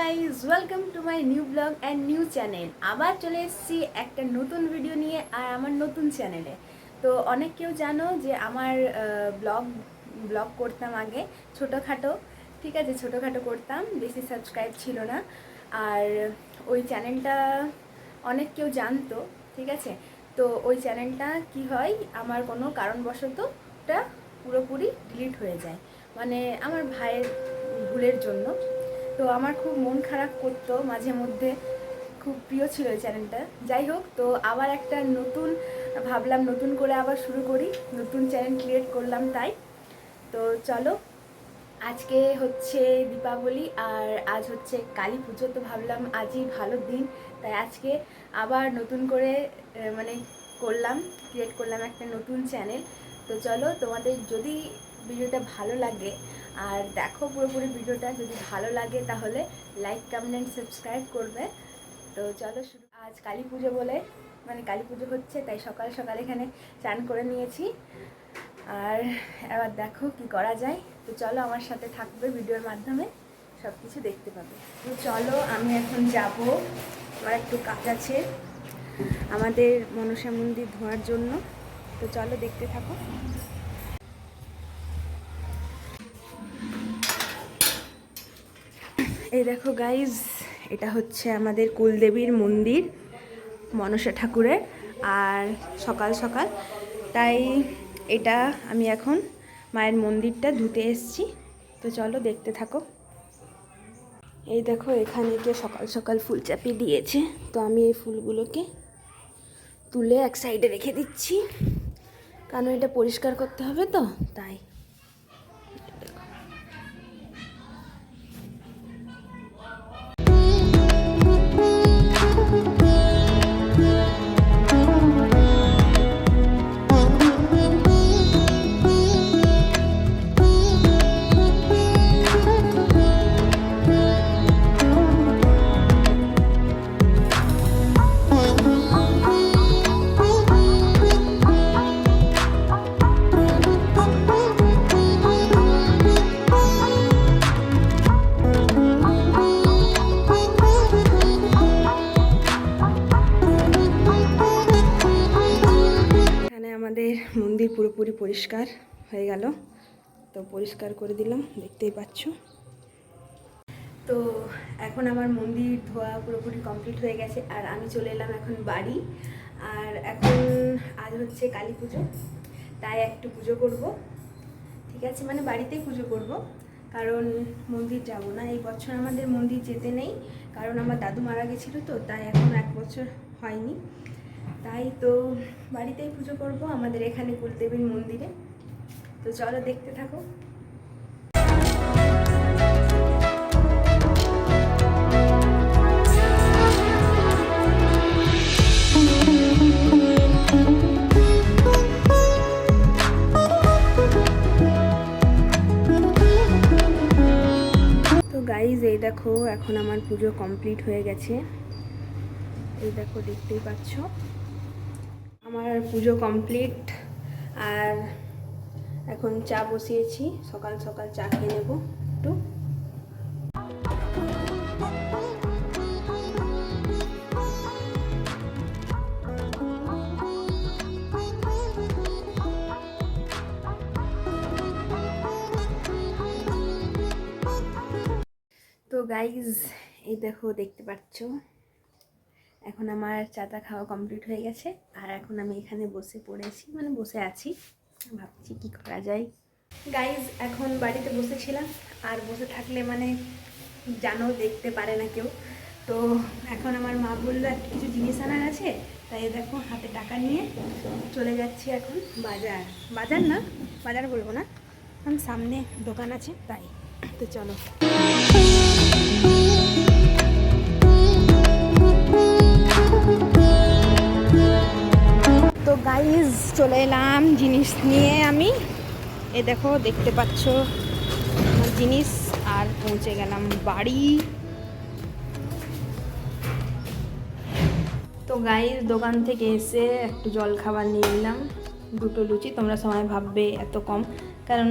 Guys, welcome to my new blog and new channel. আবার চলে এসেছি একটা নতুন ভিডিও নিয়ে আর আমার নতুন চ্যানেলে। তো অনেক কেউ জানো যে আমার ব্লগ করতাম আগে ছোটোখাটো, ঠিক আছে, ছোটোখাটো করতাম, বেশি সাবস্ক্রাইব ছিল না। আর ওই চ্যানেলটা অনেক কেউ জানতো, ঠিক আছে। তো ওই চ্যানেলটা কি হয়, আমার কোনো কারণবশত ওটা পুরোপুরি ডিলিট হয়ে যায়, মানে আমার ভাইয়ের ভুলের জন্য। তো আমার খুব মন খারাপ করতো মাঝে মধ্যে, খুব প্রিয় ছিল এই চ্যানেলটা। যাই হোক, তো আবার একটা ভাবলাম নতুন করে আবার শুরু করি, নতুন চ্যানেল ক্রিয়েট করলাম তাই। তো চলো, আজকে হচ্ছে দীপাবলি আর আজ হচ্ছে কালী পুজো, তো ভাবলাম আজই ভালো দিন, তাই আজকে আবার নতুন করে ক্রিয়েট করলাম একটা নতুন চ্যানেল। তো চলো, তোমাদের যদি ভিডিওটা ভালো লাগে আর দেখো পুরোপুরি ভিডিওটা, যদি ভালো লাগে তাহলে লাইক, কমেন্ট, সাবস্ক্রাইব করবে। তো চলো শুরু। আজ কালী পুজো বলে, কালী পুজো হচ্ছে, তাই সকাল সকাল এখানে চান করে নিয়েছি। আর এবার দেখো কি করা যায়। তো চলো, আমার সাথে থাকবে, ভিডিওর মাধ্যমে সব কিছু দেখতে পাবে। তো চলো, আমি এখন যাব, আমার একটু কাজ আছে আমাদের মনসা মন্দির ধোয়ার জন্য। তো চলো, দেখতে থাকো। এই দেখো গাইজ, এটা হচ্ছে আমাদের কুলদেবীর মন্দির, মনসা ঠাকুরের। আর সকাল সকাল তাই এটা আমি এখন মায়ের মন্দিরটা ধুতে এসেছি। তো চলো, দেখতে থাকো। এই দেখো, এখানে কে সকাল সকাল ফুল চাপিয়ে দিয়েছে, তো আমি এই ফুলগুলোকে তুলে এক সাইডে রেখে দিচ্ছি, কারণ এটা পরিষ্কার করতে হবে, তো তাই। আমাদের মন্দির পুরোপুরি পরিষ্কার হয়ে গেল, তো পরিষ্কার করে দিলাম, দেখতেই পাচ্ছ। তো এখন আমার মন্দির ধোয়া পুরোপুরি কমপ্লিট হয়ে গেছে, আর আমি চলে এলাম এখন বাড়ি। আর এখন আজ হচ্ছে কালী পুজো, তাই একটু পুজো করব, ঠিক আছে, বাড়িতেই পুজো করব, কারণ মন্দির যাব না। এই বছর আমাদের মন্দির যেতে নেই, কারণ আমার দাদু মারা গেছিলো, তো তাই এখন 1 বছর হয়নি, তাই তো বাড়িতেই পুজো করব আমাদের এখানে কুলদেবীর মন্দিরে। তো চলো, দেখতে থাকো। তো গাইজ, এই দেখো, এখন আমার পুজো কমপ্লিট হয়ে গেছে, এই দেখো, দেখতেই পাচ্ছ আমার পুজো কমপ্লিট। আর এখন চা বসিয়েছি, সকাল সকাল চা খেয়ে নেব একটু। তো গাইজ, এই দেখো, দেখতে পাচ্ছ এখন আমার চাটা খাওয়া কমপ্লিট হয়ে গেছে, আর এখন আমি এখানে বসে পড়েছি, বসে আছি, ভাবছি কি করা যায়। গাইজ, এখন বাড়িতে বসেছিলাম, আর বসে থাকলে জানো, দেখতে পারে না কেউ। তো এখন আমার মা বললো একটা কিছু জিনিস আনার আছে, তাই দেখো হাতে টাকা নিয়ে চলে যাচ্ছি এখন বাজার বলবো না, কারণ সামনে দোকান আছে, তাই। তো চলো। তো গাইজ, চলে এলাম জিনিস নিয়ে আমি, এই দেখো, দেখতে পাচ্ছ আমার জিনিস, আর পৌঁছে গেলাম বাড়ি। তো গাইজ, দোকান থেকে এসে একটু জল খাবার নিয়ে নিলাম, 2টো লুচি। তোমরা সবাই ভাববে এত কম, কারণ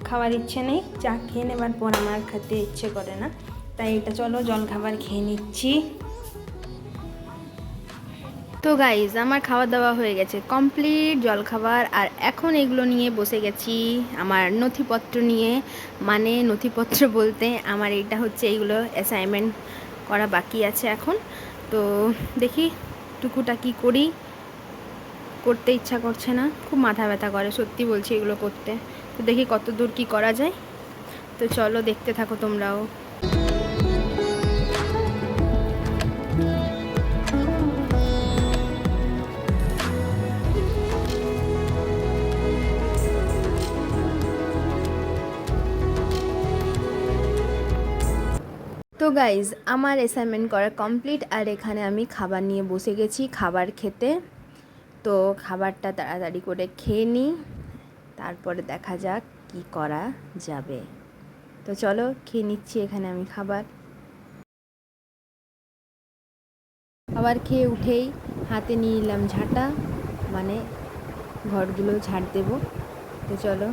খাওয়ার ইচ্ছে নেই, চা খেয়ে নেবার পর আমার খেতে ইচ্ছে করে না, তাই এটা চলো জলখাবার খেয়ে নিচ্ছি। তো গাইজ আমার খাওয়া দাওয়া হয়ে গেছে কমপ্লিট, জলখাবার। আর এখন এগুলো নিয়ে বসে গেছি আমার নথিপত্র নিয়ে, মানে নথিপত্র বলতে আমার এটা হচ্ছে এইগুলো অ্যাসাইনমেন্ট করা বাকি আছে এখন। তো দেখি টুকুটা কি করি, করতে ইচ্ছা করছে না, খুব মাথা ব্যথা করে সত্যি বলছি এগুলো করতে। তো দেখি কত দূর কী করা যায়। তো চলো দেখতে থাকো তোমরাও। তো গাইজ আমার অ্যাসাইনমেন্ট করা কমপ্লিট, আর এখানে আমি খাবার নিয়ে বসে গেছি খাবার খেতে। তো খাবারটা তাড়াতাড়ি করে খেয়ে নিই, তারপরে দেখা যাক কি করা যাবে। তো চলো খেয়ে নিচ্ছি এখানে আমি খাবার। খাবার খেয়ে উঠেই হাতে নিয়ে নিলাম ঝাঁটা, মানে ঘরগুলো ঝাড় দেবো। তো চলো।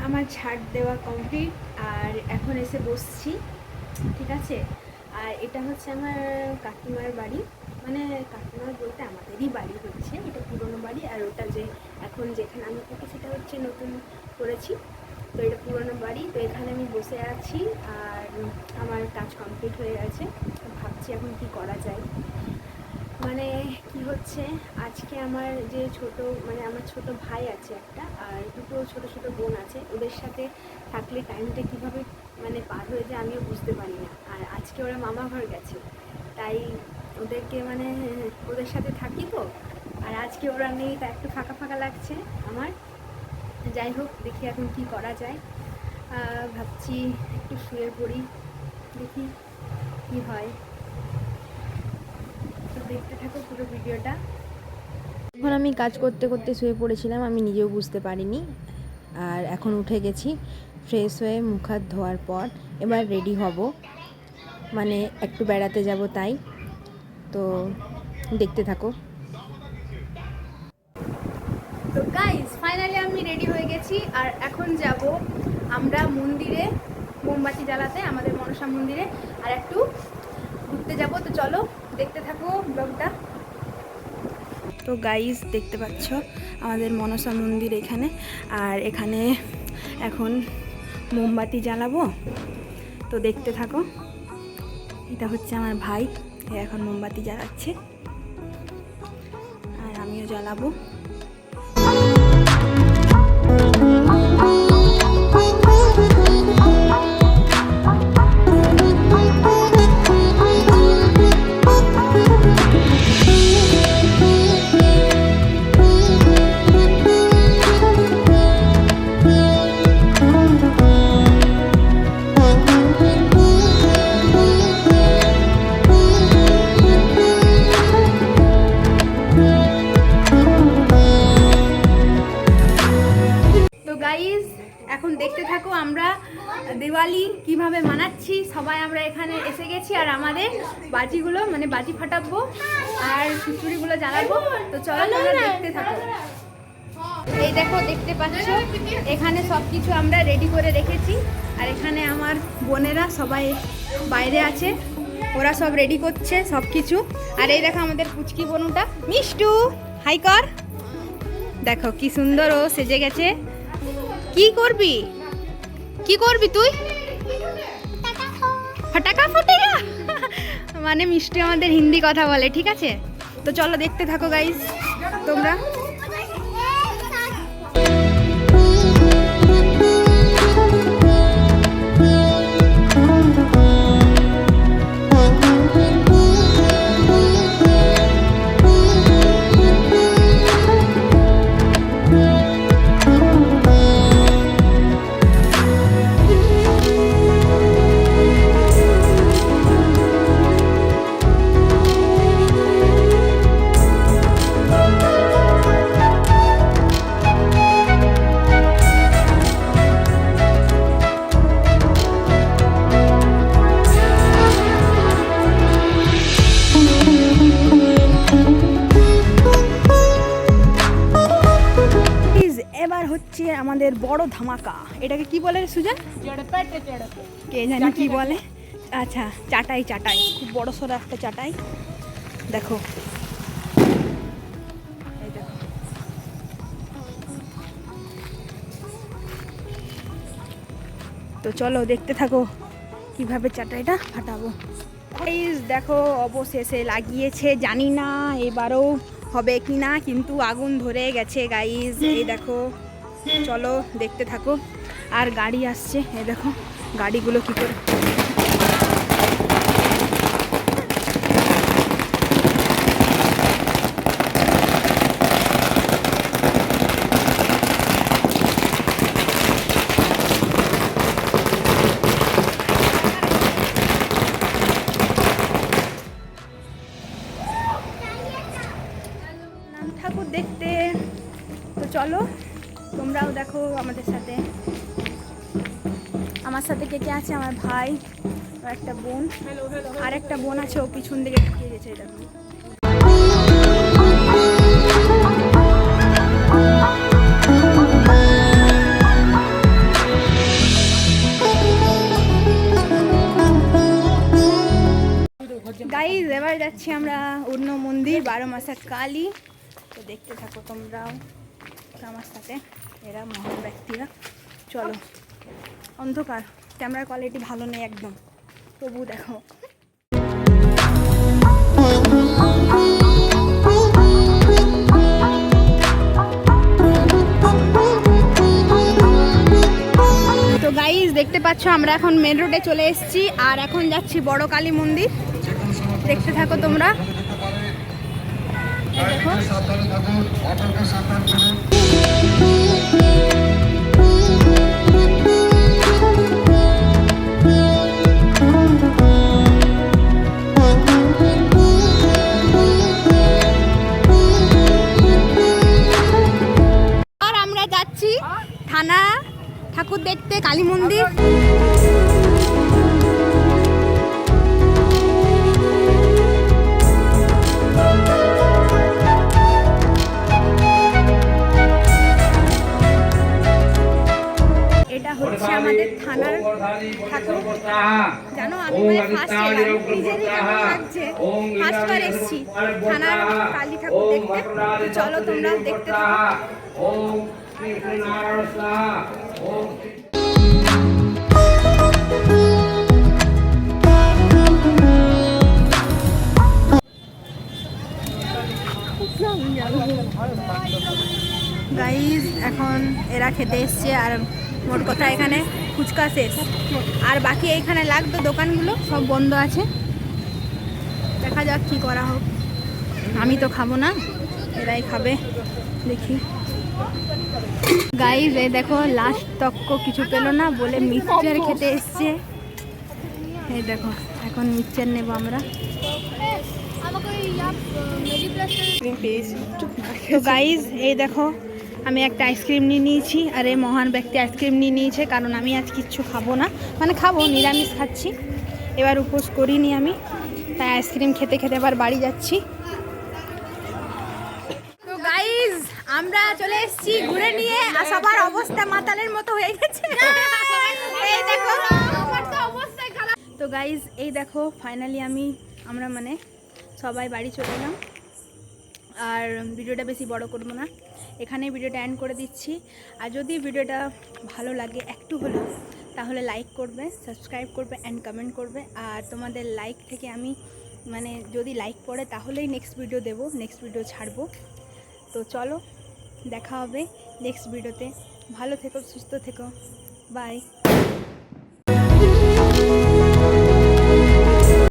আমার ঝাড় দেওয়া কমপ্লিট, আর এখন এসে বসছি, ঠিক আছে। আর এটা হচ্ছে আমার কাকিমার বাড়ি, মানে কাকিমার বলতে আমাদেরই বাড়ি হচ্ছে, এটা পুরনো বাড়ি। আর ওটা যে এখন যেখানে আমি থাকি সেটা হচ্ছে নতুন করেছি। তো এটা পুরনো বাড়ি। তো এখানে আমি বসে আছি, আর আমার কাজ কমপ্লিট হয়ে গেছে। ভাবছি এখন কি করা যায়, মানে কি হচ্ছে আজকে আমার যে আমার ছোট ভাই আছে একটা, আর দুটো ছোট ছোট বোন আছে, ওদের সাথে থাকলে টাইমটা কিভাবে মানে পার হয়ে যায় আমিও বুঝতে পারি না। আর আজকে ওরা মামা ঘর গেছে, তাই ওদেরকে মানে ওদের সাথে থাকি তো, আর আজকে ওরা নেই, তা একটু ফাঁকা ফাঁকা লাগছে আমার। যাই হোক দেখি এখন কি করা যায়। ভাবছি একটু শুয়ে পড়ি, দেখি কি হয়। দেখতে থাকো পুরো ভিডিওটা। এখন আমি কাজ করতে করতে শুয়ে পড়েছিলাম, আমি নিজেও বুঝতে পারিনি। আর এখন উঠে গেছি ফ্রেশ হয়ে, মুখ হাত ধোয়ার পর এবার রেডি হব, মানে একটু বেড়াতে যাব তাই। তো দেখতে থাকো। তো গাইস ফাইনালি আমি রেডি হয়ে গেছি, আর এখন যাব আমরা মন্দিরে মোমবাতি জ্বালাতে, আমাদের মনসা মন্দিরে, আর একটু ঘুরতে যাব। তো চলো দেখতে থাকো ব্লগটা। তো গাইস দেখতে পাচ্ছ আমাদের মনসা মন্দির এখানে, আর এখানে এখন মোমবাতি জ্বালাবো। তো দেখতে থাকো। এটা হচ্ছে আমার ভাই, এখন মোমবাতি জ্বালাচ্ছে, আর আমিও জ্বালাবো। এখন দেখতে থাকো আমরা দিওয়ালি কিভাবে মানাচ্ছি সবাই। আমরা এখানে এসে গেছি, আর আমাদের বাজিগুলো মানে বাজি ফাটাবো আর খিচুড়িগুলো জ্বালাবো। তো চলো তোমরা দেখতে থাকো। এই দেখো দেখতে পাচ্ছ এখানে সব কিছু আমরা রেডি করে রেখেছি, আর এখানে আমার বোনেরা সবাই বাইরে আছে, ওরা সব রেডি করছে সব কিছু। আর এই দেখো আমাদের পুচকি বনুটা মিষ্টু, হাই কর। দেখো কি সুন্দর ও সেজে গেছে। কি করবি, কি করবি তুই? ফটাকা ফুটেগা মানে মিষ্টি আমাদের হিন্দি কথা বলে, ঠিক আছে। তো চলো দেখতে থাকো গাইস তোমরা। আমাদের বড় ধামাকা। এটাকে কি বলে সুজন? কে জানি কি বলে। আচ্ছা, চাটাই চাটাই, খুব বড় সড়ো একটা চাটাই। দেখো এই দেখো, তো চলো দেখতে থাকো কিভাবে চাটাইটা ফাটাবো। গাইস দেখো অবশেষে লাগিয়েছে, জানি না এবারও হবে কি না, কিন্তু আগুন ধরে গেছে গাইস। এই দেখো, চলো দেখতে থাকো। আর গাড়ি আসছে, এই দেখো গাড়িগুলো কি করে। ঠাকুর দেখতে, তো চলো তোমরাও দেখো আমাদের সাথে। আমার সাথে কে কে আছে? আমার ভাই, একটা বোন, আর একটা বোন আছে, ও পিছন দিকে ঢুকে গেছে। দেখো গাইজ, এবার যাচ্ছি আমরা অন্য মন্দির, 12 মাসের কালী। তো দেখতে থাকো তোমরাও আমার সাথে, এরা মহান ব্যক্তিরা। চলো, অন্ধকার, ক্যামেরার কোয়ালিটি ভালো নেই একদম, তবু দেখো। তো গাইজ দেখতে পাচ্ছ আমরা এখন মেন রোডে চলে এসেছি, আর এখন যাচ্ছি বড় কালী মন্দির। দেখতে থাকো তোমরা। দেখো আর আমরা যাচ্ছি থানা ঠাকুর দেখতে, কালী মন্দির। এটা হচ্ছে আমাদের থানার ঠাকুর। জানো আমি মানে ফার্স্ট এলাম, নিজেরই কেমন লাগছে, ফার্স্টবার এসেছি থানার কালী ঠাকুর দেখতে। তো চলো তোমরাও দেখতে থাকো। গাইজ এখন এরা খেতে এসছে, আর মোট কথা এখানে ফুচকা শেষ, আর বাকি এইখানে লাগতো দোকানগুলো সব বন্ধ আছে। দেখা যাক কি করা হোক, আমি তো খাবো না, এরাই খাবে, দেখি। গাইজ এই দেখো লাস্ট তক্ক কিছু পেলো না বলে মিক্সচার খেতে এসছে। এই দেখো এখন মিক্সচার নেবো আমরা। তো গাইজ এই দেখো আমি একটা আইসক্রিম নিয়ে নিয়েছি, আর এই মহান ব্যক্তি আইসক্রিম নিয়ে নিয়েছে, কারণ আমি আজ কিচ্ছু খাবো না, মানে খাবো নিরামিষ খাচ্ছি, এবার উপোস করিনি আমি, তাই আইসক্রিম খেতে খেতে আবার বাড়ি যাচ্ছি। তো গাইজ আমরা চলে এসেছি ঘুরে নিয়ে, আর সবার অবস্থা মাতালের মতো হয়ে গেছে। এই দেখো তো গাইজ এই দেখো ফাইনালি আমরা মানে সবাই বাড়ি চলে এলাম, আর ভিডিওটা বেশি বড় করবো না, এখানেই ভিডিওটা এন্ড করে দিচ্ছি। আর যদি ভিডিওটা ভালো লাগে একটু হলেও, তাহলে লাইক করবে, সাবস্ক্রাইব করবে অ্যান্ড কমেন্ট করবে। আর তোমাদের লাইক থেকে আমি মানে যদি লাইক পড়ে তাহলেই নেক্সট ভিডিও দেবো, নেক্সট ভিডিও ছাড়বো। তো চলো দেখা হবে নেক্সট ভিডিওতে, ভালো থেকো, সুস্থ থেকো, বাই।